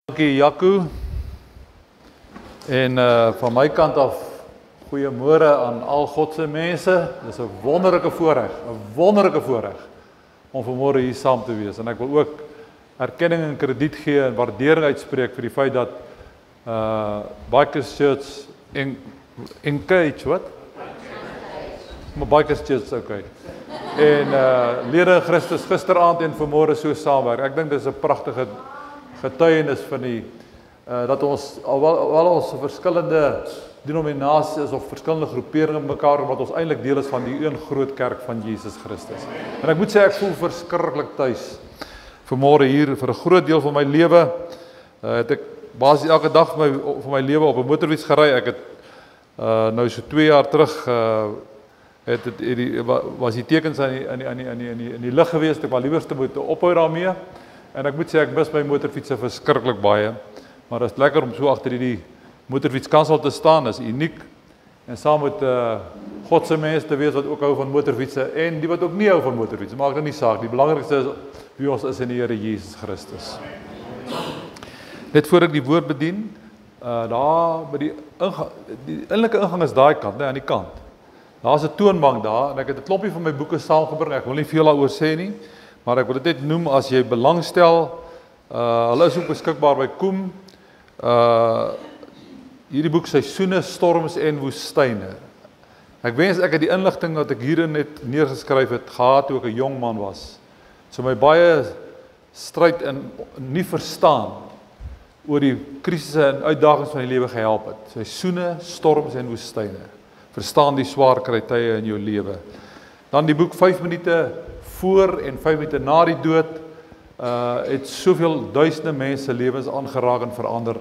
Dankie Jaco. En van my kant af, goeiemôre aan al God se mense. Dis 'n wonderlike voorreg om vanmôre hier saam te wees. En ek wil ook erkenning en krediet gee en waardering uitspreek vir die feit dat Bikers Church encourage wat? Maar Bikers Church okay. En lede in Christus gisteraand en vanmôre so saamwerk. Ek dink dis 'n pragtige getuienis van die dat ons alhoewel ons verskillende denominasies of verskillende groeperinge mekaar, omdat ons eintlik deel is van die een groot kerk van Jesus Christus. En ek moet sê ek voel verskriklik tuis vanmôre hier vir 'n groot deel van my lewe. Het ek basies elke dag van my lewe op 'n motorfiets gery. Ek het nou so 2 jaar terug was die tekens in die lig gewees, ek wou liewerste moet ophou daarmee. En ek moet sê ek mis my motorfietsse verskriklik baie. Maar dit is lekker om so agter hierdie motorfietskansel te staan, is uniek. En saam met God se mense te wees wat ook hou van motorfietsse en die wat ook nie hou van motorfietsse. Maak dit nie saak. Die belangrikste is wie ons is in die Here Jesus Christus. Net voor ek die woord bedien, daar by die innerlike ingang is daai kant, aan die kant. Daar's 'n toonbank daar en ek het 'n klompie van my boeke saamgebring. Ek wil nie veel daaroor sê nie, maar ek wil dit net noem as jy belangstel. Hulle is ook beskikbaar by Koem. Hierdie boek Seisoene, Storms en Woestyne. Ek wens ek het die inligting wat ek hierin net neergeskryf het gehad toe ek 'n jong man was. So my baie stryd en nie verstaan oor die krisisse en uitdagings van die lewe gehelp het. Seisoene, storms en woestyne. Verstaan die swaar kry tye in jou lewe. Dan die boek 5 minute voor en 5 minute na die dood. Het soveel duisende mense lewens aangeraak en verander.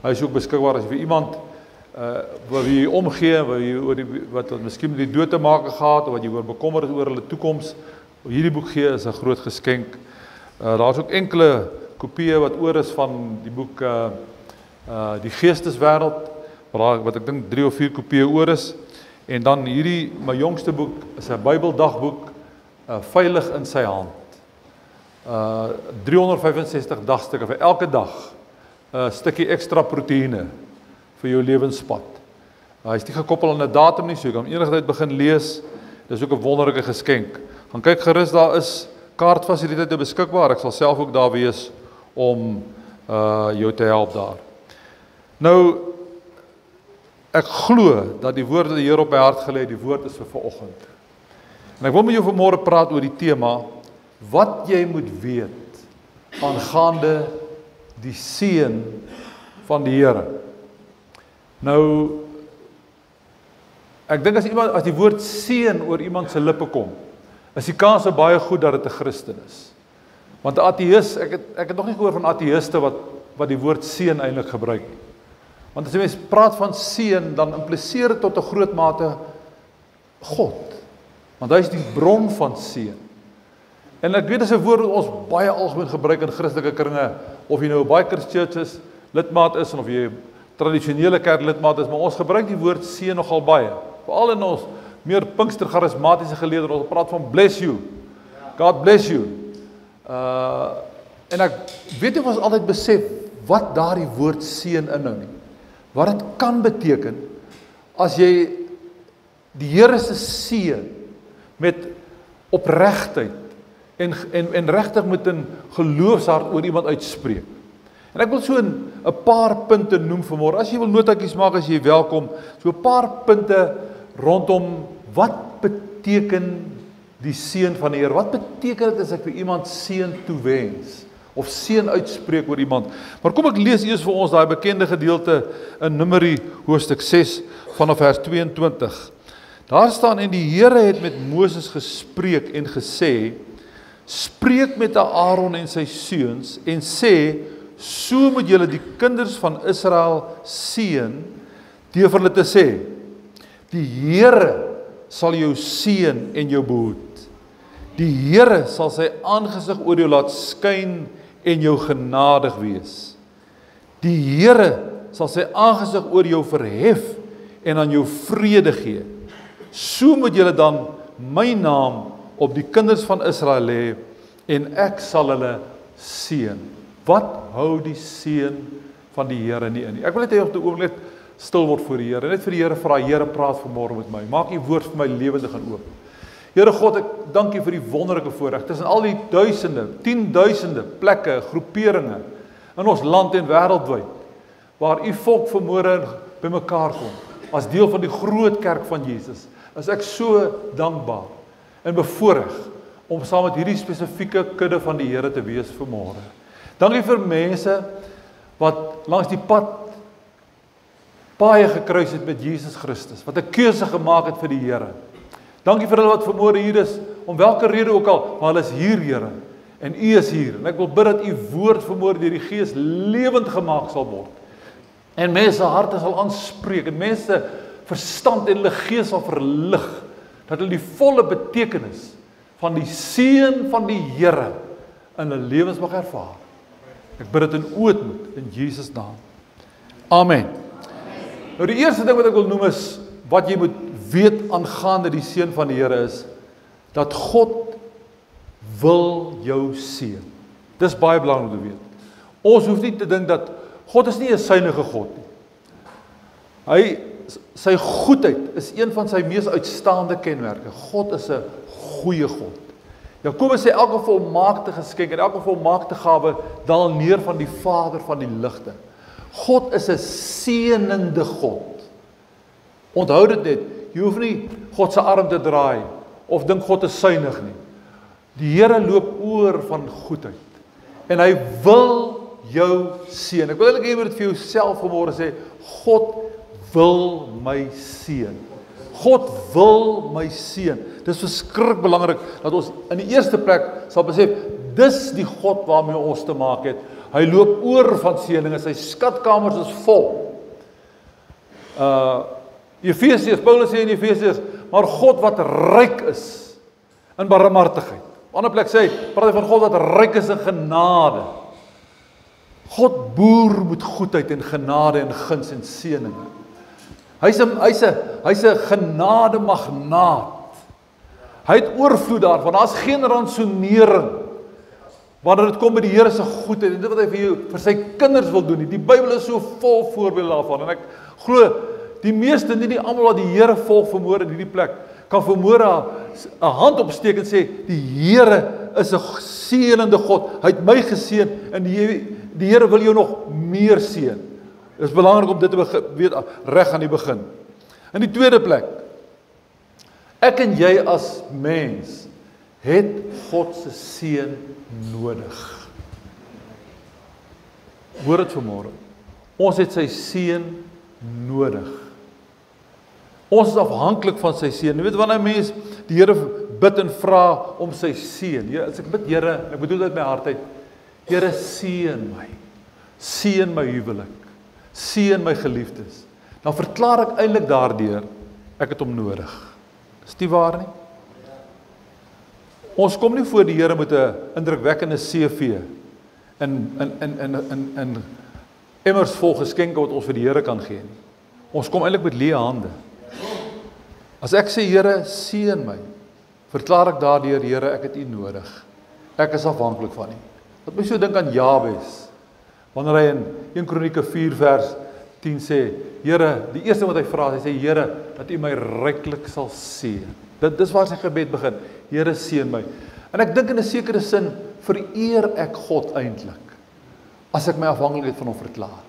Hy is ook beskikbaar as vir iemand wat wie omgee, wat miskien met die dood te maak gehad of wat jy oor bekommer is oor hulle toekoms. Hierdie boek gee is 'n groot geskenk. Daar's ook enkele kopieë wat oor is van die boek Die Geesteswêreld, wat ek dink 3 of 4 kopieë oor is. En dan hierdie my jongste boek is 'n Bybeldagboek, Veilig in sy hand. 365 dagstukke vir elke dag. 'n Stukkie ekstra proteïene vir jou lewenspad. Hy is nie gekoppel aan 'n datum nie, so jy kan enige tyd begin lees. Dis ook 'n wonderlike geskenk. Gaan kyk gerus, daar is kaartfasiliteite beskikbaar. Ek sal self ook daar wees om jou te help daar. Nou, ek glo dat die woord wat die Here op my hart gelê het, die woord is vir vanoggend. En ek wil met jou vanmôre praat oor die tema wat jy moet weet aangaande die seën van die Here. Nou, ek dink as die woord seën oor iemand se lippe kom, is die kans baie goed dat dit 'n Christen is. Want 'n ateïs, ek het nog nie gehoor van ateïste wat die woord seën eintlik gebruik nie. Want as jy mens praat van seën, dan impliseer dit tot 'n groot mate God. Want hy is die bron van seën. En ek weet dis 'n woord wat ons baie algemeen gebruik in Christelike kringe, of jy nou 'n Bikers Church lidmaat is, of jy 'n tradisionele kerk lidmaat is, maar ons gebruik die woord seën nogal baie. Veral in ons meer Pinkster charismatiese geleerders, ons praat van bless you. God bless you. En ek weet nie of ons altyd besef wat daardie woord seën inhou nie. Wat dit kan beteken as jy die Here se seën met opregtheid en regtig met 'n geloofshart oor iemand uitspreek. En ek wil so 'n paar punte noem vanmôre. As jy wil notaatjies maak, as jy welkom, so 'n paar punte rondom wat beteken die seën van die Here? Wat beteken dit as ek vir iemand seën toewens of seën uitspreek oor iemand? Maar kom ek lees eers vir ons daai bekende gedeelte in Numeri hoofstuk 6 vanaf vers 22. Daar staan: en die Here het met Moses gespreek en gesê: spreek met Aaron en sy seuns en sê: so moet julle die kinders van Israel seën, deur vir hulle te sê: die Here sal jou seën en jou behoed. Die Here sal sy aangesig oor jou laat skyn en jou genadig wees. Die Here sal sy aangesig oor jou verhef en aan jou vrede gee. So moet julle dan my naam op die kinders van Israel hê en ek sal hulle seën. Wat hou die seën van die Here nie in nie? Ek wil net hê op die oomblik net stil word voor die Here. Net vir die Here vra, Here, praat vanmôre met my. Maak U woord vir my lewendig en oop. Here God, ek dank U vir die wonderlike voorreg. Tussen al die duisende, 10.000 plekke, groeperinge in ons land en wêreldwyd, waar U volk vanmôre bymekaar kom, as deel van die groot kerk van Jesus, is ek so dankbaar en bevoorreg om saam met hierdie spesifieke kudde van die Here te wees vanmôre. Dankie vir mense wat langs die pad paaie gekruis het met Jesus Christus, wat 'n keuse gemaak het vir die Here. Dankie vir hulle wat vanmôre hier is, om welke rede ook al, maar hulle is hier, Here, en U is hier. En ek wil bid dat U woord vanmôre deur die Gees lewend gemaak sal word. En mense harte sal aanspreek, en mense verstand en hulle gees sal verlig, dat hulle die volle betekenis van die seën van die Here in hulle lewens mag ervaar. Ek bid dit in ootmoed in Jesus naam. Amen. Nou die eerste ding wat ek wil noem is, wat jy moet weet aangaande die seën van die Here is, dat God wil jou seën. Dis baie belangrik om te weet. Ons hoef nie te dink dat God is nie 'n synige God nie. Sy goedheid is een van sy mees uitstaande kenmerke. God is 'n goeie God. Jakobus sê elke volmaakte geskenk en elke volmaakte gawe daal neer van die Vader van die ligte. God is 'n seënende God. Onthou dit net, jy hoef nie God se arm te draai of dink God is suinig nie. Die Here loop oor van goedheid en hy wil jou seën. Ek wil eintlik hê jy moet dit vir jouself vanmôre sê, God wil my seën. God wil my seën. Dis verskriklik belangrik dat ons in die eerste plek sal besef, dis die God waarmee ons te maak het. Hy loop oor van seëninge, sy skatkamers is vol. Efesiërs, Paulus sê in Efesiërs, maar God wat ryk is in barmhartigheid. Op 'n ander plek sê hy, praat hy van God wat ryk is in genade. God boer met goedheid en genade en guns en seëninge. Hy's 'n genademagnaat. Hy het oorvloed daarvan. Daar's geen ransonering wanneer dit kom by die Here se goedheid en dit wat hy vir sy kinders wil doen. Die Bybel is so vol voorbeelde daarvan en ek glo die meeste, nie almal wat die Here volg vanmôre in hierdie plek, kan vanmôre 'n hand opsteek en sê, die Here is 'n seënende God. Hy het my geseën en die Here wil jou nog meer seën. Dit is belangrik om dit te weet reg aan die begin. In die tweede plek, ek en jy as mens het God se seën nodig. Hoor dit vanmôre. Ons het sy seën nodig. Ons is afhanklik van sy seën. Jy weet wanneer 'n mens die Here bid en vra om sy seën. As ek bid Here, ek bedoel dit uit my hart uit. Here seën my. Seën my huwelik. Seën my geliefdes. Dan verklaar ek eintlik daardeur ek het hom nodig. Is dit waar nie? Ons kom nie voor die Here met 'n indrukwekkende CV en emmers vol geskenke wat ons vir die Here kan gee nie. Ons kom eintlik met leë hande. As ek sê Here seën my, verklaar ek daardeur Here ek het U nodig. Ek is afhanklik van U. Wat my so dink aan Jabes. Wanneer hy in 1 Kronieke 4 vers 10 sê, Here, die eerste wat hy vra, hy sê Here, dat U my ryklik sal seën. Dis waar sy gebed begin. Here seën my. En ek dink in 'n sekere sin vereer ek God eintlik as ek my afhanklikheid van hom verklaar.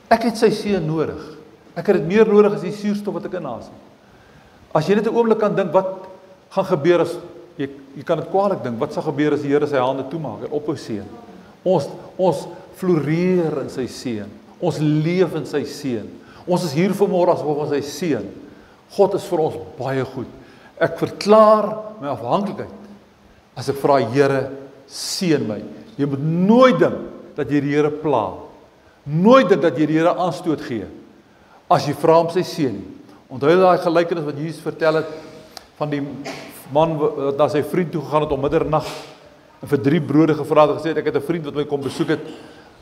Ek het sy seën nodig. Ek het dit meer nodig as die suurstof wat ek inasem. As jy net 'n oomblik kan dink, wat gaan gebeur as jy kan dit kwaadlik dink, wat sal gebeur as die Here sy hande toemaak en ophou seën? Ons floreer in sy seën. Ons leef in sy seën. Ons is hier vanmôre asof ons sy seën. God is vir ons baie goed. Ek verklaar my afhanklikheid as ek vra Here seën my. Jy moet nooit dink dat jy die Here pla. Nooit dink dat jy die Here aanstoot gee as jy vra om sy seën nie. Onthou daai gelykenis wat Jesus vertel het van die man wat na sy vriend toe gegaan het om middernag en vir 3 brode gevra het en gesê het ek het 'n vriend wat my kom besoek het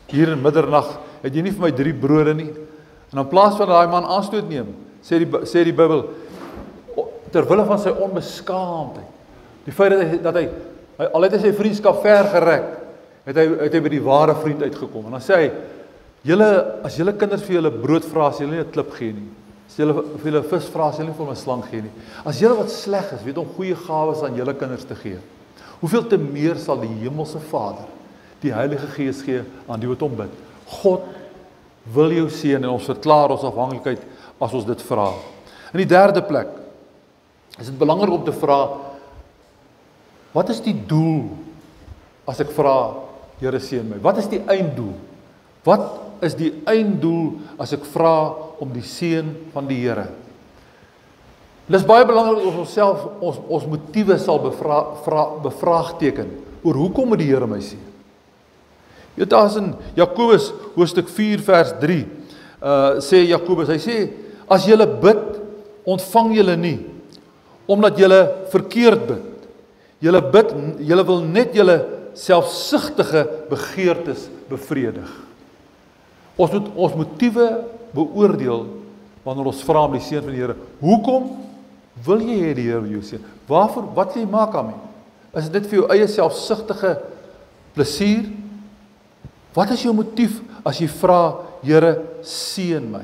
hier in middernag. Het jy nie vir my 3 brode nie? En in plaas van daai man aanstoot neem, sê die Bybel terwille van sy onbeskaamdheid. Die feit dat hy al het sy vriendskap ver gerek, het hy by die ware vriend uitgekom. En dan sê hy, as julle kinders vir julle brood vra, as julle nie 'n klip gee nie. As julle vir julle vis vra, as julle nie vir 'n slang gee nie. As julle wat sleg is, weet om goeie gawes aan julle kinders te gee. Hoeveel te meer sal die hemelse Vader die Heilige Gees gee aan die wat hom bid. God wil jou seën en ons verklaar ons afhanklikheid as ons dit vra. In die derde plek is dit belangrik om te vra, wat is die doel as ek vra, Here seën my? Wat is die einddoel? Wat is die einddoel as ek vra om die seën van die Here? Dit is baie belangrik dat ons onsself, ons motiewe sal bevraagteken oor hoekom moet die Here my seën? Jy weet, daar is in Jakobus hoofstuk 4 vers 3 sê Jakobus, hy sê, as julle bid, ontvang julle nie, omdat julle verkeerd bid. Julle bid, julle wil net julle selfsugtige begeertes bevredig. Ons moet ons motiewe beoordeel wanneer ons vra om die seën van die Here. Hoekom wil jy hê die Here jou seën? Waarvoor, wat wil jy maak daarmee? Is dit vir jou eie selfsugtige plesier? Wat is jou motief as jy vra, Here, seën my?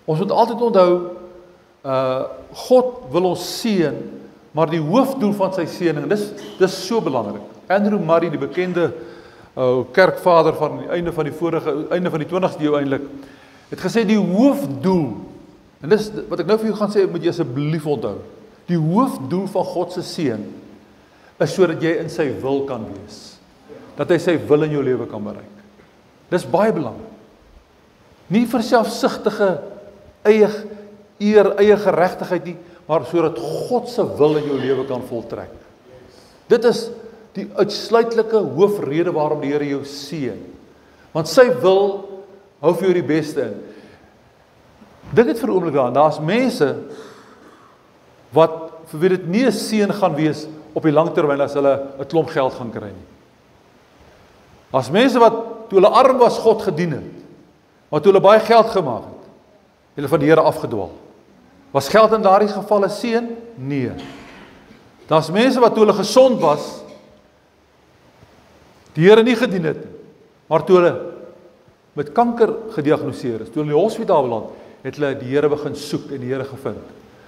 Ons moet altyd onthou, God wil ons seën, maar die hoofdoel van sy seëning, dis so belangrik. Andrew Murray, die bekende kerkvader van die einde van die 20ste eeu eintlik, het gesê die hoofdoel, en dis wat ek nou vir jou gaan sê, moet jy asseblief onthou. Die hoofdoel van God se seën is sodat jy in sy wil kan wees. Dat hy sy wil in jou lewe kan bereik. Dis baie belangrik. Nie vir selfsugtige eie eer, eie geregtigheid nie, maar sodat God se wil in jou lewe kan voltrek. Dit is die uitsluitlike hoofrede waarom die Here jou seën. Want sy wil hou vir jou die beste in. Dink dit vir 'n oomblik daaraan, daar's mense wat vir wie dit nie 'n seën gaan wees op die langtermyn as hulle 'n klomp geld gaan kry nie. Daar's mense wat toe hulle arm was God gedien het, maar toe hulle baie geld gemaak het, hulle van die Here afgedwaal. Was geld in daardie geval 'n seën? Nee. Daar's mense wat toe hulle gesond was, die Here nie gedien het nie, maar toe hulle met kanker gediagnoseer is, toe hulle in die hospitaal beland, het hulle die Here begin soek en die Here gevind.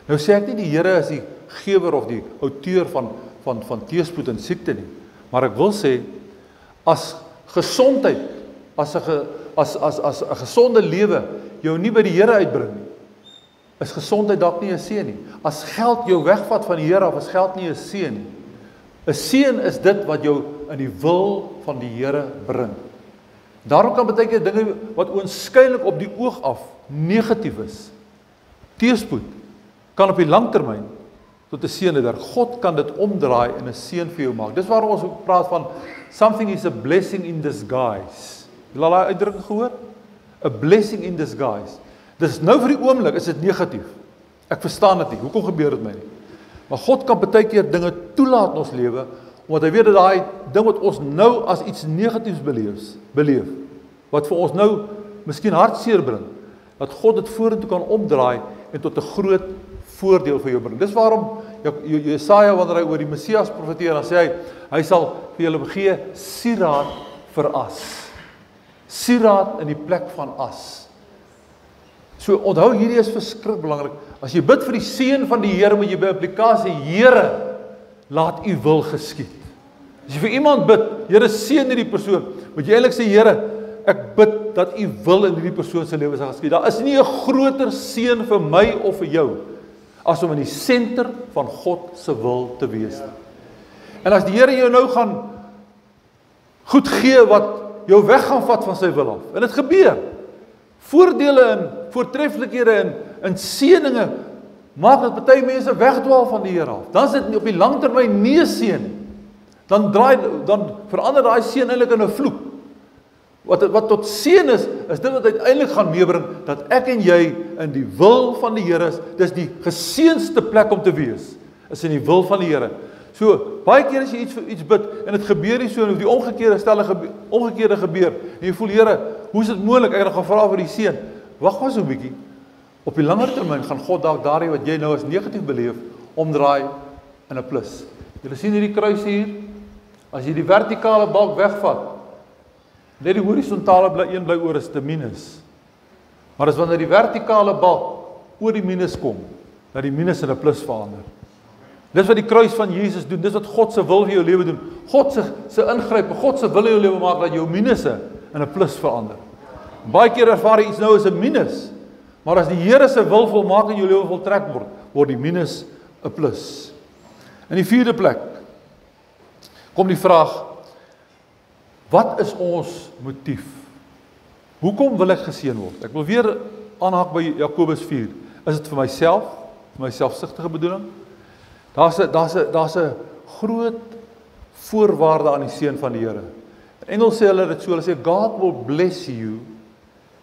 Nou sê ek nie die Here is die gewer of die outeur van teëspoed en siekte nie, maar ek wil sê, as gesondheid, as 'n gesonde lewe jou nie by die Here uitbring nie, is gesondheid dalk nie 'n seën nie. As geld jou wegvat van die Here af, is geld nie 'n seën nie. 'n Seën is dit wat jou in die wil van die Here bring. Daarom kan baie keer dinge wat oënskynlik op die oog af negatief is, teëspoed, kan op die langtermyn tot 'n seën werk. God kan dit omdraai en 'n seën vir jou maak. Dis waarom ons ook praat van something is a blessing in disguise. Jy al daai uitdrukking gehoor? A blessing in disguise. Dis nou vir die oomblik is dit negatief. Ek verstaan dit nie. Hoekom gebeur dit my nie? Maar God kan baie keer dinge toelaat in ons lewe, omdat hy weet dat daai ding wat ons nou as iets negatiefs beleef, wat vir ons nou miskien hartseer bring, dat God dit vorentoe kan omdraai en tot 'n groot voordeel vir jou bring. Dis waarom Jesaja, wanneer hy oor die Messias profeteer, dan sê hy sal vir julle gee sieraad vir as. Sieraad in die plek van as. So onthou, hierdie is verskriklik belangrik. As jy bid vir die seën van die Here, moet jy by implikasie, Here, laat u wil geskied. As jy vir iemand bid, Here seën hierdie persoon, moet jy eintlik sê, Here, ek bid dat u wil in hierdie persoon se lewe sal geskied. Daar is nie 'n groter seën vir my of vir jou as om in die senter van God se wil te wees. En as die Here jou nou gaan goed gee wat jou weg gaan vat van sy wil af, en dit gebeur, voordele en voortreffelikhede en seëninge maak dat baie mense wegdwaal van die Here af. Dan is dit op die langtermyn nie 'n seën nie. Dan verander daai seën eintlik in 'n vloek. Wat tot seën is dit wat uiteindelik gaan meebring dat ek en jy in die wil van die Here is. Dis die geseënste plek om te wees, is in die wil van die Here. So, baie keer as jy iets bid en dit gebeur nie so, en die omgekeerde gebeur, en jy voel, Here, hoe is dit moontlik? Ek het gevra vir die seën. Wag maar so 'n bietjie. Op die langer termyn gaan God dalk daardie wat jy nou as negatief beleef, omdraai in 'n plus. Julle sien hierdie kruis hier? As jy die vertikale balk wegvat, Net die horisontale een bly oor is te minus. Maar as wanneer die vertikale balk oor die minus kom, dat die minus in 'n plus verander. Dis wat die kruis van Jesus doen, dis wat God se wil vir jou lewe doen. God se ingryp, God se wil in jou lewe maak dat jou minusse in 'n plus verander. Baie keer ervaar jy iets nou as 'n minus, maar as die Here se wil volmaak in jou lewe voltrek word, word die minus 'n plus. In die 4de plek kom die vraag: wat is ons motief? Hoekom wil ek geseën word? Ek wil weer aanhaak by Jakobus 4. Is dit vir myself, vir my selfsugtige bedoeling? Daar's 'n groot voorwaarde aan die seën van die Here. In Engels sê hulle dit so, hulle sê God will bless you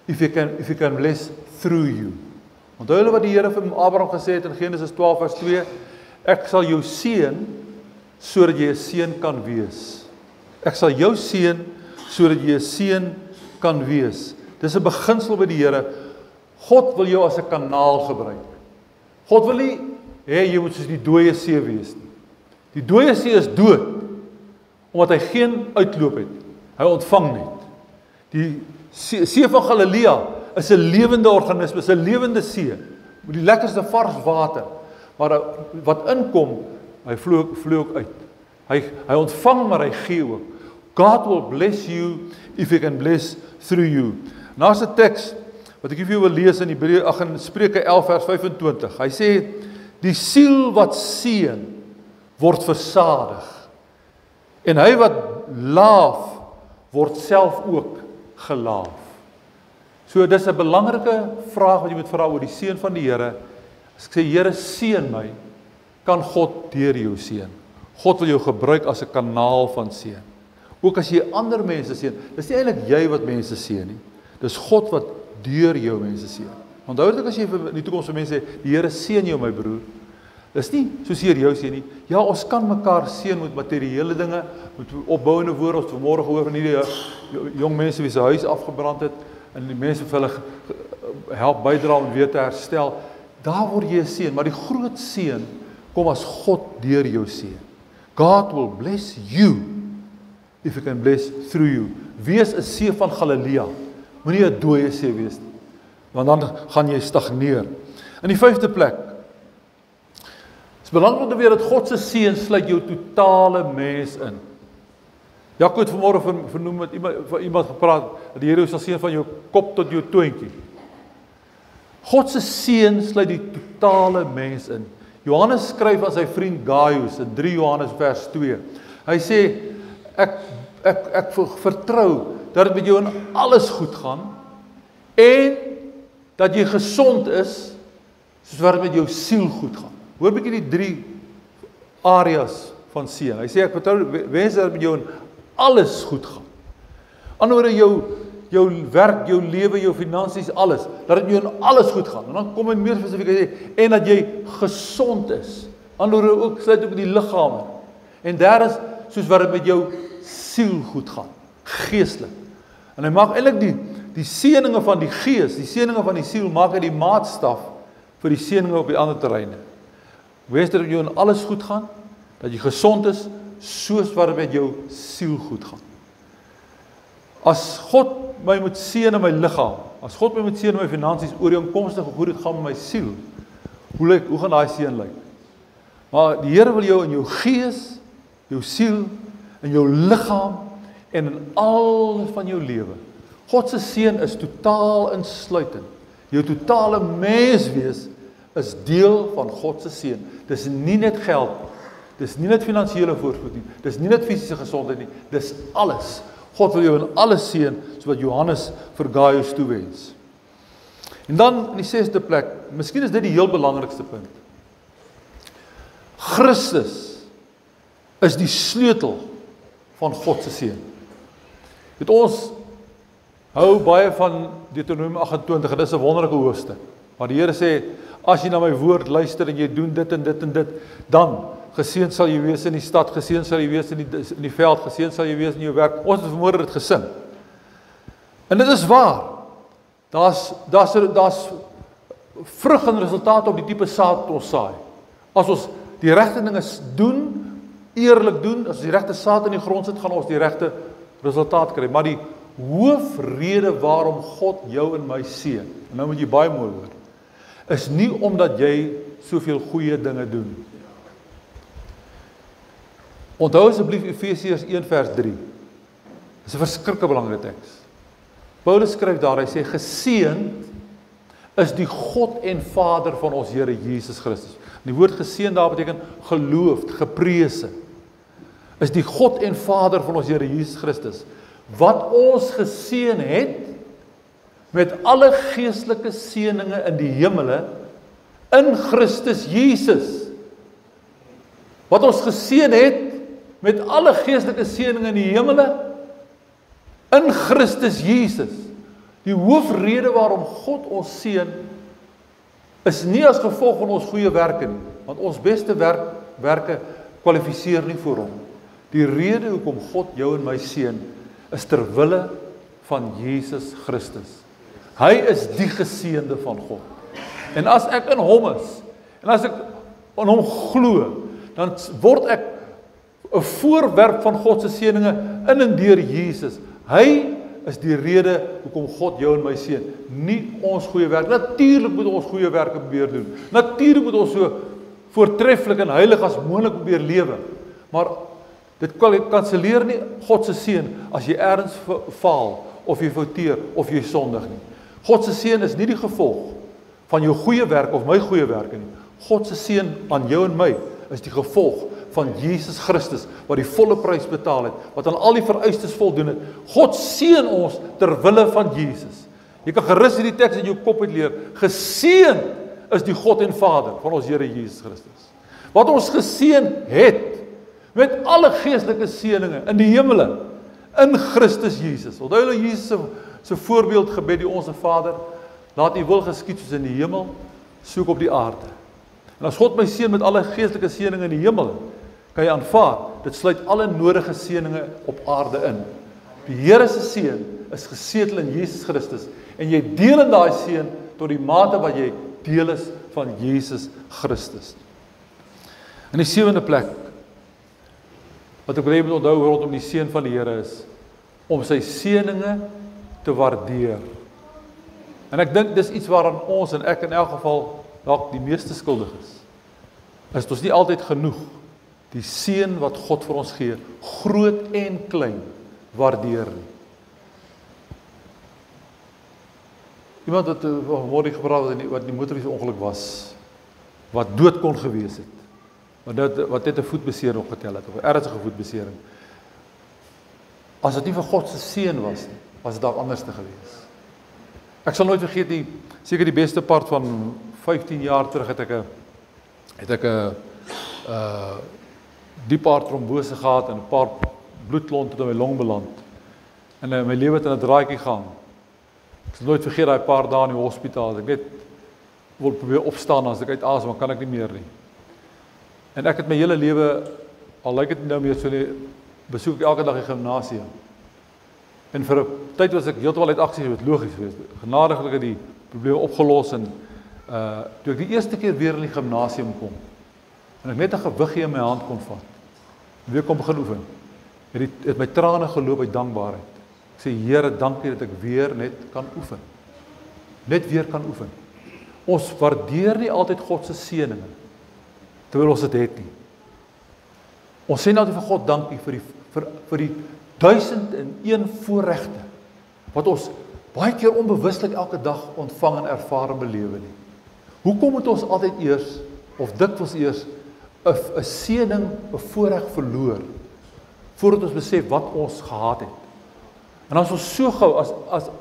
if he can bless through you. Onthou hulle wat die Here vir Abraham gesê het in Genesis 12 vers 2, ek sal jou seën sodat jy 'n seën kan wees. Ek sal jou seën sodat jy 'n seën kan wees. Dis 'n beginsel by die Here. God wil jou as 'n kanaal gebruik. God wil nie hê jy moet soos die dooie see wees nie. Die dooie see is dood omdat hy geen uitloop het. Hy ontvang net. Die see van Galilea is 'n lewende organisme, is 'n lewende see met die lekkerste vars water. Maar wat inkom, hy vloei ook uit. Hy ontvang, maar hy gee ook. God will bless you if he can bless through you. Daar's 'n teks wat ek vir jou wil lees in in Spreuke 11 vers 25. Hy sê die siel wat seën word versadig en hy wat laaf word self ook gelaaf. So dis 'n belangrike vraag wat jy moet vra oor die seën van die Here. As ek sê Here seën my, kan God deur jou seën. God wil jou gebruik as 'n kanaal van seën. Ook as jy ander mense seën, dis nie eintlik jy wat mense seën nie. Dis God wat deur jou mense seën. Onthou dit as jy in die toekoms vir mense sê, die Here seën jou my broer. Dis nie soos hier jou seën nie. Ja, ons kan mekaar seën met materiële dinge, met opbouende woorde. Ons vanmôre gehoor van hierdie jong mense wie se huis afgebrand het en die mense vir hulle help bydra om weer te herstel. Daar word jy 'n seën, maar die groot seën kom as God deur jou seën. God will bless you if he can bless through you. Wees 'n see van Galilea. Moenie 'n dooie see wees nie, want dan gaan jy stagneer. In die 5de plek, is belangrik om te weet dat God se seën sluit jou totale mens in. Jakob het vanmôre vernoem met iemand gepraat, dat die Here sal seën van jou kop tot jou toontjie. God se seën sluit die totale mens in. Johannes skryf aan sy vriend Gaius in 3 Johannes vers 2. Hy sê, ek vertrou dat dit met jou in alles goed gaan en dat jy gesond is soos wat dit met jou siel goed gaan. Hoor bietjie die 3 areas van seën. Hy sê ek vertrou wens dat dit met jou in alles goed gaan. Anderswoorde jou werk, jou lewe, jou finansies, alles, dat dit jou in alles goed gaan. En dan kom hy meer spesifiek sê en dat jy gesond is. Anderswoorde ook sluit ook die liggame. En daar is soos wat dit met jou siel goed gaan, geestelik. En hy maak eintlik die seëninge van die gees, die seëninge van die siel maak hy die maatstaf vir die seëninge op die ander terreine. Wees dat jou in alles goed gaan, dat jy gesond is, soos wat dit met jou siel goed gaan. As God my moet seën in my liggaam, as God my moet seën in my finansies, ooreenkomstig hoe dit gaan met my siel, hoe gaan daai seën lyk? Maar die Here wil jou in jou gees, jou siel, in jou liggaam en in alles van jou lewe. God se seën is totaal insluitend. Jou totale menswees is deel van God se seën. Dis nie net geld nie. Dis nie net finansiële voorspoed nie. Dis nie net fisiese gesondheid nie. Dis alles. God wil jou in alles seën, so wat Johannes vir Gaius toewens. En dan in die 6de plek, miskien is dit die heel belangrikste punt. Christus is die sleutel van God se seën. Weet ons hou baie van Deuteronomium 28 en dis 'n wonderlike hoofstuk. Maar die Here sê, as jy na my woord luister en jy doen dit en dit en dit, dan geseën sal jy wees in die stad, geseën sal jy wees in die veld, geseën sal jy wees in jou werk. Ons het vanmôre dit gesing. En dit is waar. Daar's vrug en resultate op die tipe saad wat ons saai. As ons die regte dinge doen, eerlik doen, as ons die regte saad in die grond sit, gaan ons die regte resultaat kry. Maar die hoofrede waarom God jou en my seën, en nou moet jy baie mooi hoor, is nie omdat jy soveel goeie dinge doen. Onthou asseblief Efesiërs 1 vers 3. Dis 'n verskriklike belangrike teks. Paulus skryf daar, hy sê, geseënd is die God en Vader van ons Here Jesus Christus. Die woord geseën daar beteken geloofd, geprese. Is die God en Vader van ons Here Jesus Christus, wat ons geseën het met alle geestelike seëninge in die hemele in Christus Jesus. Wat ons geseën het met alle geestelike seëninge in die hemele in Christus Jesus. Die hoofrede waarom God ons seën is nie as gevolg van ons goeie werke nie, want ons beste werke kwalifiseer nie vir hom. Die rede hoekom God jou en my seën is ter wille van Jesus Christus. Hy is die geseënde van God. En as ek in hom is, en as ek in hom glo, dan word ek 'n voorwerp van God se seëninge in en deur Jesus. Hy is die rede hoekom God jou en my seën, nie ons goeie werk. Natuurlik moet ons goeie werke probeer doen. Natuurlik moet ons so voortreffelik en heilig as moontlik probeer lewe. Maar dit kanselleer nie God se seën as jy ergens faal of jy fouteer of jy sondig nie. God se seën is nie die gevolg van jou goeie werk of my goeie werke nie. God se seën aan jou en my is die gevolg van Jesus Christus, wat die volle prys betaal het, wat aan al die vereistes voldoen het. God seën ons ter wille van Jesus. Jy kan gerus hierdie teks in jou kop uitleer. Geseën is die God en Vader van ons Here Jesus Christus. Wat ons geseën het met alle geestelike seëninge in die hemele in Christus Jesus. Onthou julle Jesus se voorbeeldgebed, die Onse Vader, laat U wil geskied soos in die hemel, so ook op die aarde. En as God my seën met alle geestelike seëninge in die hemel, kan jy aanvaar, dit sluit alle nodige seëninge op aarde in. Die Here se seën is gesetel in Jesus Christus, en jy deel in daai seën tot die mate wat jy deel is van Jesus Christus. In die 7de plek, wat ek wil hê moet onthou rondom die seën van die Here is, om sy seëninge te waardeer. En ek dink dis iets waaraan ons en ek in elk geval dalk die meeste skuldig is ons nie altyd genoeg die seën wat God vir ons gee, groot en klein, waardeer nie. Iemand wat vanmorgen gepraat het, wat in die motorfietsongeluk was, wat dood kon gewees het, wat net 'n voetbesering opgetel het, of 'n ernstige voetbesering. As dit nie vir God se seën was nie, was dit dalk anders te gewees. Ek sal nooit vergeet nie, seker die beste part van 15 jaar terug het ek diep harttrombose gehad en 'n paar bloedklonte het in my long beland. En my lewe het in 'n draaietjie gaan. Ek sal nooit vergeet daai paar dae in die hospitaal. Ek net wil probeer opstaan as ek uit asem, maar kan ek nie meer nie. En ek het my hele lewe, al lyk dit nou meer so nie, besoek ek elke dag die gimnasium. En vir 'n tyd was ek heeltemal uit aksie, wat logies gewees. Genadiglik het die probleme opgelos en toe ek die eerste keer weer in die gimnasium kom, en ek net 'n gewiggie in my hand kon vat, en weer kom begin oefen, het my trane geloop uit dankbaarheid. Ek sê, Here, dankie dat ek weer net kan oefen. Net weer kan oefen. Ons waardeer nie altyd God se seëninge, terwyl ons dit het nie. Ons sê nou vir God dankie vir die 1001 voorregte, wat ons baie keer onbewuslik elke dag ontvang en ervaar en belewe nie. Hoekom moet ons altyd eers, of dikwels eers, 'n seëning, 'n voorreg verloor, voordat ons besef wat ons gehad het? En as ons so gou,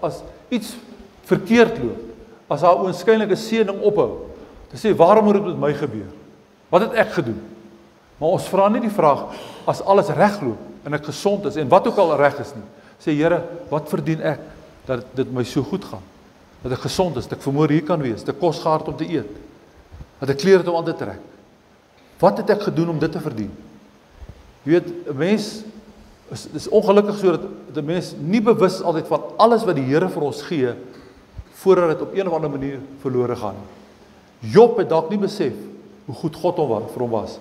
as iets verkeerd loop, as daar oënskynlike seëning ophou, dan sê, waarom moet dit met my gebeur? Wat het ek gedoen? Maar ons vra nie die vraag, as alles regloop, en ek gesond is, en wat ook al reg is nie, sê, Here, wat verdien ek, dat dit my so goed gaan? Dat ek gesond is, dat ek vermoor hier kan wees, dat ek kos gehad om te eet, dat ek klere het om aan te trek. Wat het ek gedoen om dit te verdien? Jy weet, 'n mens is ongelukkig so, dat 'n mens nie bewus is altyd van alles wat die Here vir ons gee, voordat dit op een of ander manier verlore gaan. Job het dalk nie besef, hoe goed God vir hom was,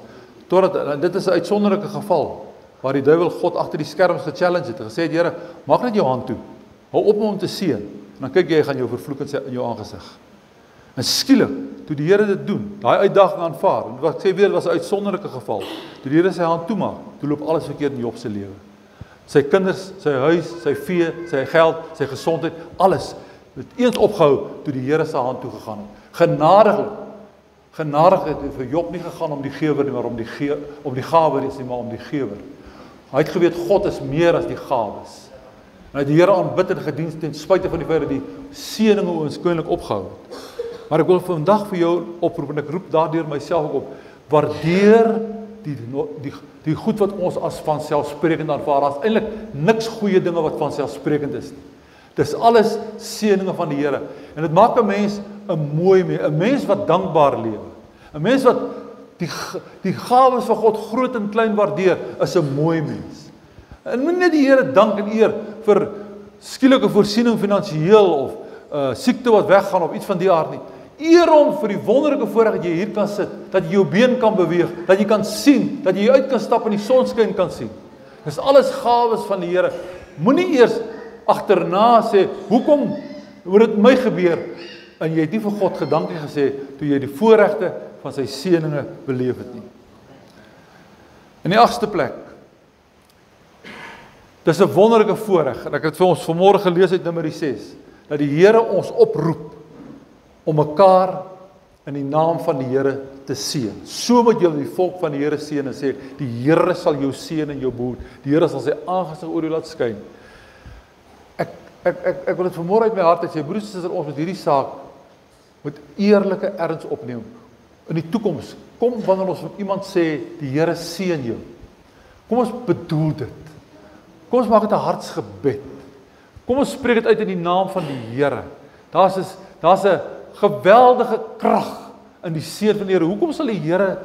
totdat, en dit is 'n uitsonderlike geval, waar die duiwel God agter die skerms gechallenge het, en gesê het, Here, maak net jou hand toe, Hou op om te seën. En dan kyk jy gaan jou vervloek in jou aangesig. En skielik, toe die Here dit doen, daai uitdaging aanvaar, en wat ek sê weer, dit was 'n uitsonderlike geval. Toe die Here sy hand toemaak, toe loop alles verkeerd in Job se lewe. Sy kinders, sy huis, sy vee, sy geld, sy gesondheid, alles het eens opgehou toe die Here se hand toe gegaan het. Genadig het vir Job nie gegaan om die gewer nie, maar om die gawer is nie, maar om die gewer. Hy het geweet God is meer as die gawes. En hy het die Here aanbid en gedien ten spyte van die feit dat die seëninge oënskynlik opgehou het. Maar ek wil vandag vir jou oproep, en ek roep daardeur myself ook op, waardeer die goed wat ons as vanselfsprekend aanvaar. Daar is eintlik niks goeie dinge wat vanselfsprekend is nie. Dis alles seëninge van die Here. En dit maak 'n mens 'n mooi mens, 'n mens wat dankbaar lewe. 'n Mens wat die gawes van God groot en klein waardeer, is 'n mooi mens. En moenie net die Here dank en eer vir skielike voorsiening finansiëel of siekte wat weggaan of iets van die aard nie. Eer hom vir die wonderlike voorreg dat jy hier kan sit, dat jy jou been kan beweeg, dat jy kan sien, dat jy uit kan stap en die sonskyn kan sien. Dis alles gawes van die Here. Moenie eers agterna sê, hoekom moet dit my gebeur? En jy het nie vir God gedankie gesê toe jy die voorregte van sy seëninge beleef het nie. In die 8ste plek. Dis 'n wonderlike voorreg, en ek het vir ons vanmôre gelees uit Numeri 6, dat die Here ons oproep om mekaar in die naam van die Here te seën. So moet julle die volk van die Here seën en sê, die Here sal jou seën en jou behoed. Die Here sal sy aangesig oor jou laat skyn. Ek wil dit vanmôre uit my hart sê, broers en susters, ons met hierdie saak met eerlike erns opneem. In die toekoms, kom wanneer ons met iemand sê, die Here seën jou. Kom ons bedoel dit. Kom ons maak dit 'n hartsgebed. Kom ons spreek dit uit in die naam van die Here. Daar's 'n geweldige krag in die seën van die Here. Hoekom sal die Here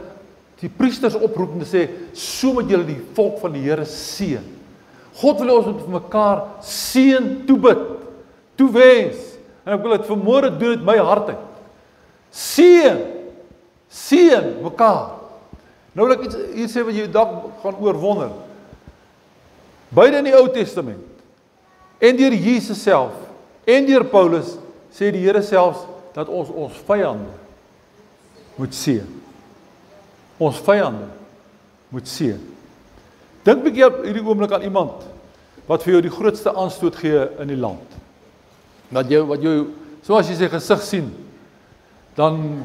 die priesters oproep en sê, so moet julle die volk van die Here seën? God wil ons met mekaar seën toebid, toewens. En ek wil dit vanmôre doen uit my hart uit. Seën mekaar. Nou wil ek iets hier sê wat jy dalk gaan oorwonder. Beide in die Ou Testament, en deur Jesus self, en deur Paulus, sê die Here selfs, dat ons vyande moet seën. Ons vyande moet seën. Dink 'n bietjie op hierdie oomblik aan iemand wat vir jou die grootste aanstoot gee in die land. Wat jou soos jy sy gesig sien, dan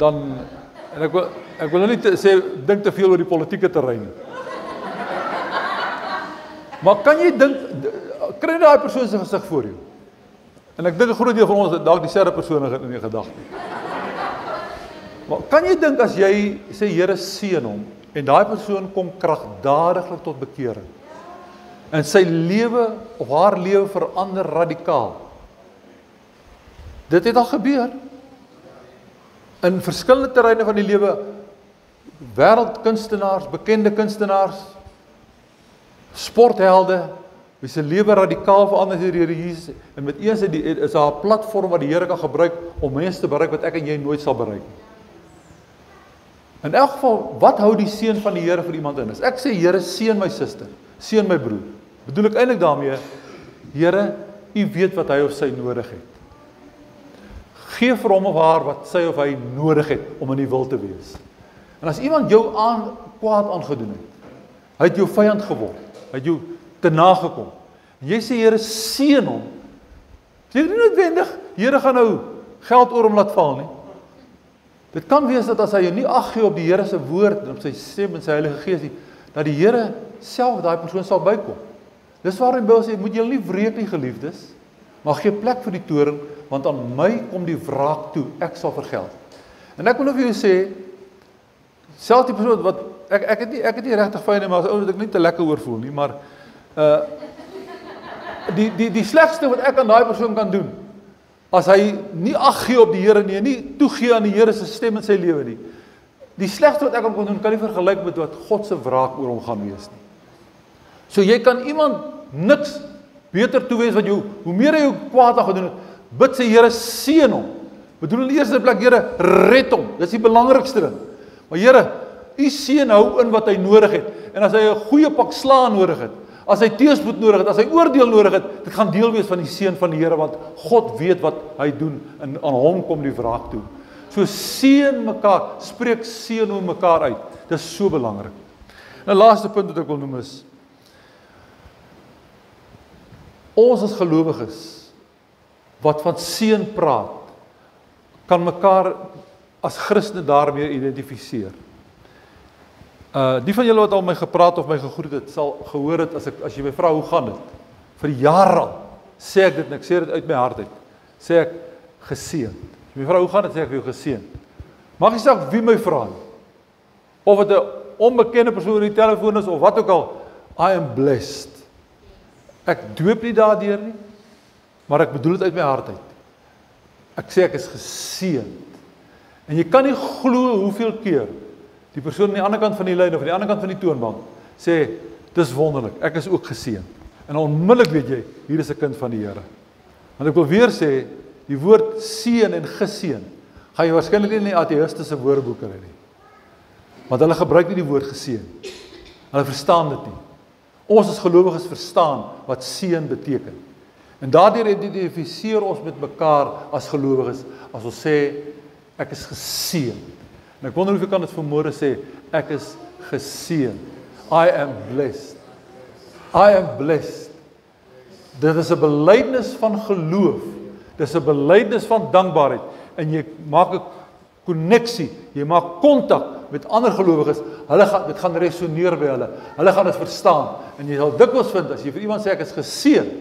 en ek wil nou nie sê dink te veel oor die politieke terrein nie. Maar kan jy dink, kry daai persoon se gesig voor jou? En ek dink 'n groot deel van ons het dalk dieselfde persone in die gedagte. Maar kan jy dink as jy sê Here seën hom en daai persoon kom kragdadiglik tot bekering en sy lewe of haar lewe verander radikaal? Dit het al gebeur. In verskillende terreine van die lewe, wêreldkunstenaars, bekende kunstenaars, sporthelde, wie se lewe radikaal verander deur die Here Jesus, en met eens is daar 'n platform wat die Here kan gebruik om mense te bereik wat ek en jy nooit sal bereik nie. In elk geval, wat hou die seën van die Here vir iemand in? As ek sê Here seën my suster, seën my broer, bedoel ek eintlik daarmee, Here, U weet wat hy of sy nodig het. Gee vir hom of haar wat sy of hy nodig het om in die wil te wees. En as iemand jou kwaad aangedoen het, hy het jou vyand geword, hy het jou te nagekom, en jy sê Here seën hom, sê nie noodwendig, Here gaan nou geld oor hom laat val nie. Dit kan wees dat as hy jou nie ag gee op die Here se woord, en op sy stem en sy Heilige Gees nie, dat die Here self daai persoon sal bykom. Dis waarom die Bybel sê, moet julle nie wreek nie, geliefdes, maar gee plek vir die toorn, want aan my kom die wraak toe, ek sal vergeld. En ek wil nou vir jou sê, selfs die persoon wat, ek het nie regtig vyande, maar as ou wat ek nie te lekker oor voel nie, maar die slegste wat ek aan daai persoon kan doen, as hy nie ag gee op die Here nie, en nie toegee aan die Here se stem in sy lewe nie, die slegste wat ek kan doen, kan nie vergelyk met wat God se wraak oor hom gaan wees nie. So jy kan iemand niks beter toewens wat jou, hoe meer hy jou kwaad aan gedoen het, bid sê Here seën hom. Bedoel in die eerste plek, Here red hom. Dis die belangrikste ding. Maar Here, U seën hou in wat hy nodig het. En as hy 'n goeie pak sla nodig het, as hy teëspoed nodig het, as hy oordeel nodig het, dit gaan deel wees van die seën van die Here, want God weet wat hy doen, en aan hom kom die wraak toe. So seën mekaar, spreek seën oor mekaar uit, dit is so belangrik. En die laaste punt wat ek wil noem is, ons as gelowiges, wat van seën praat, kan mekaar as Christene daarmee identifiseer. Die van julle wat al my gepraat of my gegroet het, sal gehoor het, as jy my vra, hoe gaan dit? Vir jare al, sê ek dit, en ek sê dit uit my hart uit, sê ek, geseënd. As jy my vra, hoe gaan dit, sê ek vir jou geseënd. Mag jy sê wie my vra nie, of het 'n onbekende persoon in die telefoon is, of wat ook al, I am blessed. Ek doop nie daardeur nie, maar ek bedoel dit uit my hart uit. Ek sê ek is geseënd. En jy kan nie glo hoeveel keer die persoon aan die ander kant van die lyn of aan die ander kant van die toonbank sê, dis wonderlik, ek is ook geseënd. En onmiddellik weet jy, hier is 'n kind van die Here. Want ek wil weer sê, die woord seën en geseën, gaan jy waarskynlik nie in die ateïstiese woordeboek kry nie. Want hulle gebruik nie die woord geseën. Hulle verstaan dit nie. Ons as gelowiges verstaan wat seën beteken. En daardeur identifiseer ons met mekaar as gelowiges, as ons sê, ek is geseënd. En ek wonder of jy kan dit vanmôre sê, ek is geseënd. I am blessed. I am blessed. Dit is 'n belydenis van geloof. Dit is 'n belydenis van dankbaarheid. En jy maak 'n koneksie, jy maak kontak met ander gelowiges. Dit gaan resoneer by hulle. Hulle gaan dit verstaan. En jy sal dikwels vind, as jy vir iemand sê ek is geseënd,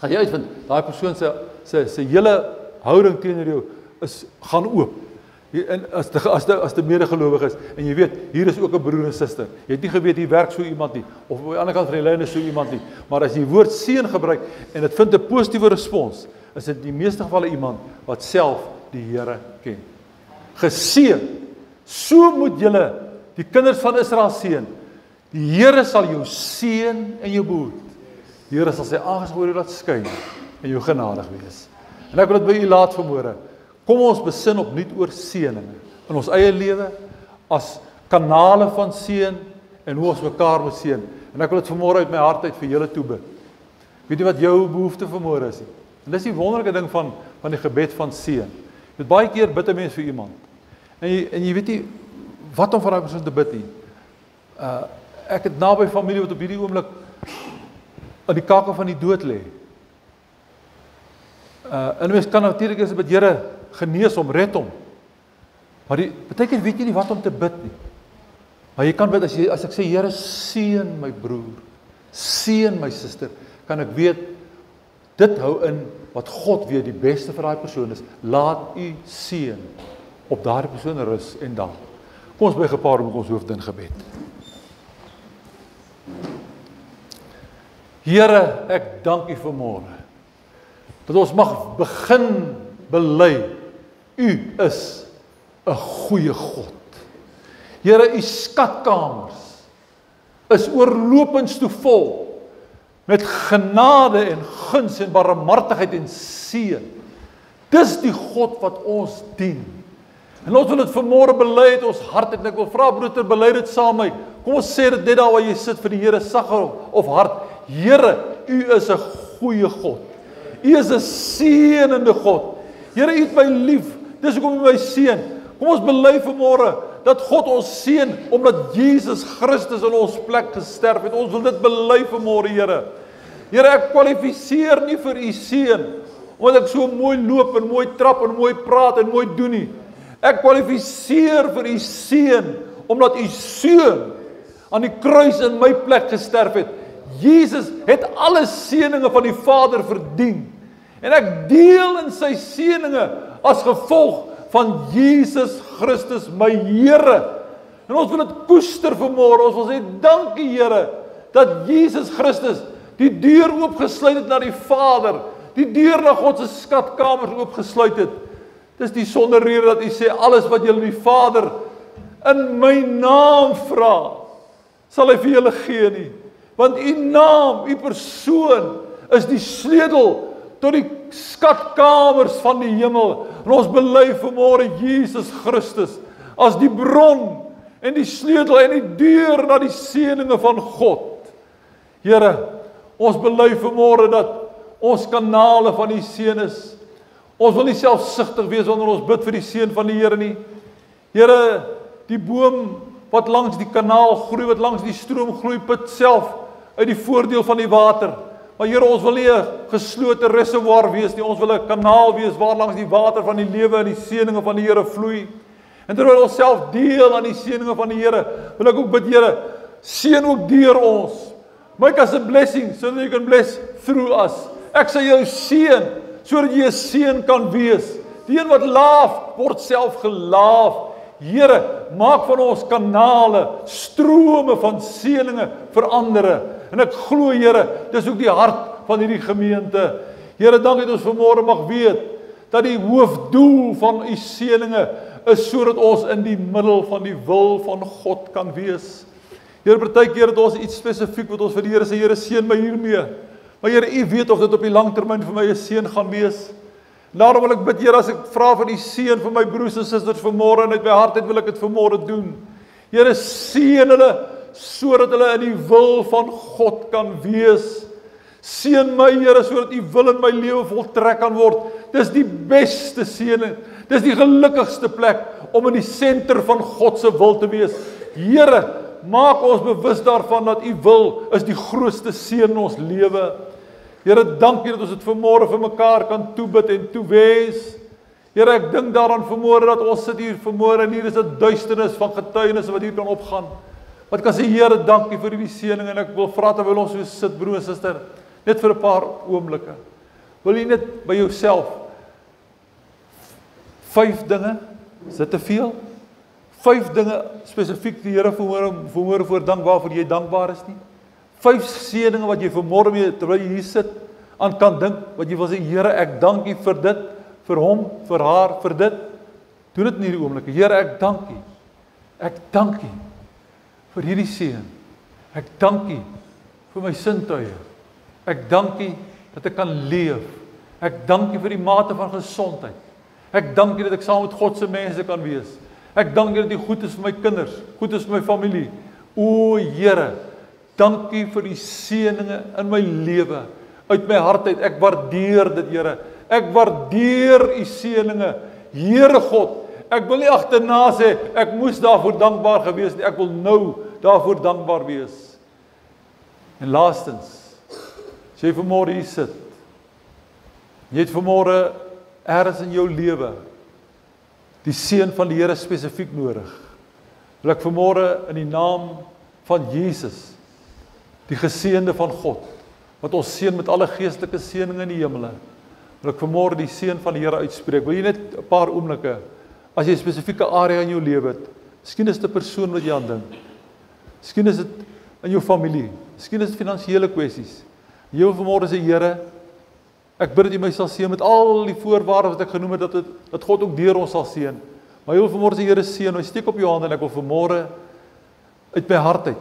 gaan jy uitvind, daai persoon se hele houding teenoor jou gaan oop. En as die medegelowig is, en jy weet, hier is ook 'n broer en suster. Jy het nie geweet, hier werk so iemand nie, of op die ander kant van die lyn is so iemand nie, maar as jy die woord seën gebruik, en dit vind 'n positiewe respons, is dit in die meeste gevalle iemand, wat self die Here ken. Geseën, so moet julle, die kinders van Israel seën, die Here sal jou seën en jou behoed. Die Here sal sy aangesig oor jou laat skyn, en jou genadig wees. En ek wil dit by u laat vanmôre. Kom ons besin opnuut oor seëninge in ons eie lewe, as kanale van seën, en hoe ons mekaar moet seën. En ek wil dit vanmôre uit my hart uit vir julle toe bid. Weet jy wat jou behoefte vanmôre is? En dis die wonderlike ding van die gebed van seën. Jy weet, baie keer bid 'n mens vir iemand, en jy weet nie wat om vir daai persoon te bid nie. Ek het naby familie wat op hierdie oomblik aan die kakel van die dood lê. En mens kan natuurlik eens bid, Here, genees hom, red hom. Maar baie keer weet jy nie wat om te bid nie. Maar jy kan bid, as ek sê, Here, seën my broer, seën my suster, kan ek weet, dit hou in wat God weet die beste vir daai persoon is. Laat u seën op daardie persoon rus en daal. Kom ons buig 'n paar met ons hoofde in gebed. Here, ek dank u vanmôre dat ons mag begin bely, u is 'n goeie God. Here, u skatkamers is oorlopends te vol met genade en guns en barmhartigheid en seën. Dis die God wat ons dien. En ons wil dit vanmôre bely uit ons hart, en ek wil vra broeder, bely dit saam met my. Kom ons sê dit net daar waar jy sit vir die Here, sag of hart. Here, u is 'n goeie God. U is 'n seënende God. Here, u het my lief. Dis hoekom u my seën. Kom ons bely vanmôre dat God ons seën omdat Jesus Christus in ons plek gesterf het. Ons wil dit bely vanmôre, Here. Here, ek kwalifiseer nie vir u seën omdat ek so mooi loop en mooi trap en mooi praat en mooi doen nie. Ek kwalifiseer vir u seën omdat u seun aan die kruis in my plek gesterf het. Jesus het alle seëninge van die Vader verdien. En ek deel in sy seëninge as gevolg van Jesus Christus, my Here. En ons wil dit koester vanmôre. Ons wil sê, dankie Here, dat Jesus Christus die deur oopgesluit het na die Vader, die deur na God se skatkamers oopgesluit het. Dis die sonderrede dat u sê, alles wat julle die Vader in my naam vra, sal hy vir julle gee nie. Want u naam, u persoon, is die sleutel tot die skatkamers van die hemel. En ons bely vanmôre Jesus Christus as die bron en die sleutel en die deur na die seëninge van God. Here, ons bely vanmôre dat ons kanale van die seën is. Ons wil nie selfsugtig wees wanneer ons bid vir die seën van die Here nie. Here, die boom wat langs die kanaal groei, wat langs die stroom groei, put self uit die voordeel van die water. Maar Here, ons wil nie 'n geslote reservoir wees nie, ons wil 'n kanaal wees waar langs die water van die lewe en die seëninge van die Here vloei. En terwyl ons self deel aan die seëninge van die Here, wil ek ook bid, Here, seën ook deur ons. Make us a blessing, so that you can bless through us. Ek sê jou seën, sodat jy 'n seën kan wees. Die een wat laaf, word self gelaaf. Here, maak van ons kanale, strome van seëninge vir ander. En ek glo, Here, dis ook die hart van hierdie gemeente. Here, dankie dat ons vanmôre mag weet dat die hoofdoel van u seëninge is sodat ons in die middel van die wil van God kan wees. Here, partykeer het ons iets spesifiek wat ons vir die Here sê, Here, seën my hiermee. Maar Here, u weet of dit op die lang termyn vir my 'n seën gaan wees. Daarom wil ek bid, Here, as ek vra vir die seën vir my broers en susters vanmôre en uit my hart uit wil ek dit vanmôre doen. Here, seën hulle sodat hulle in die wil van God kan wees. Seën my, Here, sodat u wil in my lewe voltrek kan word. Dis die beste seëning. Dis die gelukkigste plek om in die senter van God se wil te wees. Here, maak ons bewus daarvan dat u wil is die grootste seën in ons lewe. Here, dankie dat ons dit vanmôre vir mekaar kan toebid en toewens. Here, ek dink daaraan vanmôre dat ons sit hier vanmôre en hier is 'n duisternis van getuienisse wat hier kan opgaan. Wat kan sê, Here, dankie vir hierdie seëning en ek wil vra terwyl ons so sit, broer en suster, net vir 'n paar oomblikke. Wil jy net by jouself 5 dinge, is dit te veel? 5 dinge spesifiek die Here vanmôre voor dank waarvoor jy dankbaar is nie. 5 seëninge wat jy vanmôre mee terwyl jy hier sit aan kan dink, wat jy wil sê, Here, ek dank U vir dit, vir hom, vir haar, vir dit. Doen dit in hierdie oomblikke. Here, ek dank U. Ek dank U vir hierdie seën. Ek dank U vir my sintuie. Ek dank U dat ek kan leef. Ek dank U vir die mate van gesondheid. Ek dank U dat ek saam met God se mense kan wees. Ek dank U dat U goed is vir my kinders, goed is vir my familie. O Here, dank U vir die seëninge in my lewe, uit my hart uit. Ek waardeer dit, Here. Ek waardeer U seëninge. Here God, ek wil nie agterna sê, ek moes daarvoor dankbaar gewees nie. Ek wil nou daarvoor dankbaar wees. En laastens, as jy vanmôre hier sit, jy het vanmôre ergens in jou lewe die seën van die Here spesifiek nodig. Wil ek vanmôre in die naam van Jesus, die geseënde van God, wat ons seën met alle geestelike seëninge in die hemele, wil ek vanmôre die seën van die Here uitspreek. Wil jy net 'n paar oomblikke, as jy 'n spesifieke area in jou lewe het, miskien is dit 'n persoon wat jy aan dink, miskien is dit in jou familie, miskien is dit finansiële kwessies. Jy wil vanmôre sê, Here, ek bid dat U my sal seën met al die voorwaardes wat ek genoem het, dat God ook deur ons sal seën. Maar jy wil vanmôre sê, Here, seën my, steek op jou hand en ek wil vanmôre uit my hart uit,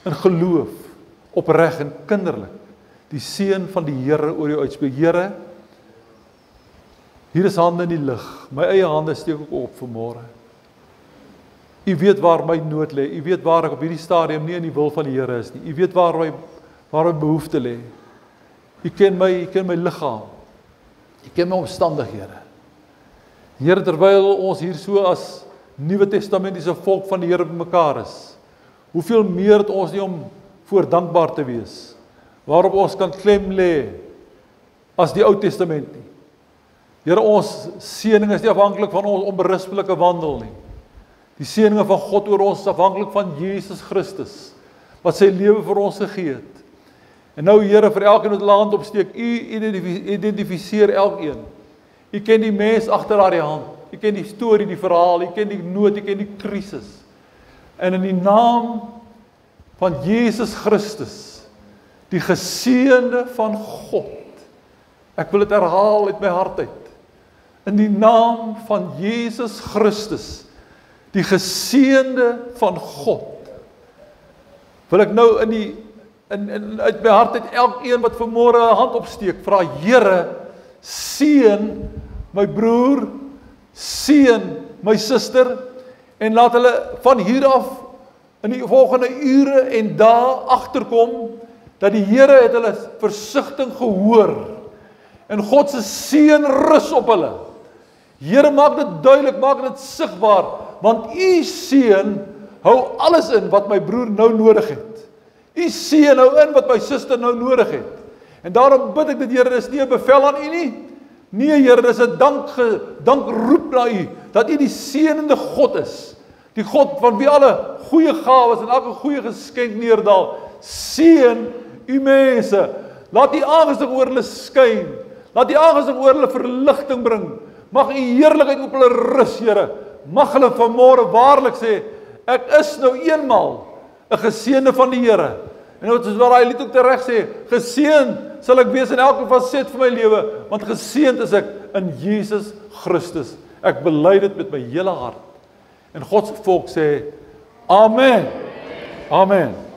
in geloof, opreg en kinderlik, die seën van die Here oor jou uitspreek. Here, hier is hande in die lug, my eie hande steek ek op vanmôre. U weet waar my nood lê, U weet waar ek op hierdie stadium nie in die wil van die Here is nie. U weet waar my behoefte lê. U ken my liggaam. U ken my omstandighede. Here, terwyl ons hier so as Nuwe Testamentiese volk van die Here bymekaar is, hoeveel meer het ons nie om voor dankbaar te wees, waarop ons kan klem lê as die Ou Testament nie. Here, ons seëning is nie afhanklik van ons onberispelike wandel nie. Die seëninge van God oor ons is afhanklik van Jesus Christus, wat sy lewe vir ons gegee het. En nou, Here, vir elkeen wat hulle hand opsteek, U identifiseer elkeen. U ken die mens agter daardie hand. U ken die storie, die verhaal, U ken die nood, U ken die krisis. En in die naam van Jesus Christus, die geseënde van God, ek wil dit herhaal uit my hart uit, in die naam van Jesus Christus, die geseënde van God, wil ek nou uit my hart uit elkeen wat vanmôre 'n hand opsteek, vra, Here, seën my broer, seën my suster, en laat hulle van hier af in die volgende ure en dae agterkom dat die Here het hulle versigtiging gehoor, en God se seën rus op hulle. Here, maak dit duidelik, maak dit sigbaar, want U seën hou alles in wat my broer nou nodig het. U seën hou in wat my suster nou nodig het. En daarom bid ek dit, Here, dis nie 'n bevel aan U nie. Nee, Here, dis 'n dankroep na U, dat U die seënende God is. Die God van wie alle goeie gawes en elke goeie geskenk neerdal. Seën U mense. Laat U aangesig oor hulle skyn. Laat U aangesig oor hulle verligting bring. Mag U heerlikheid op hulle rus, Here. Mag hulle vanmôre waarlik sê, ek is nou eenmal 'n geseënde van die Here. En wat soos wat daai lied ook tereg sê, geseënd sal ek wees in elke faset van my lewe, want geseënd is ek in Jesus Christus. Ek bely dit met my hele hart. En God se volk sê, Amen. Amen.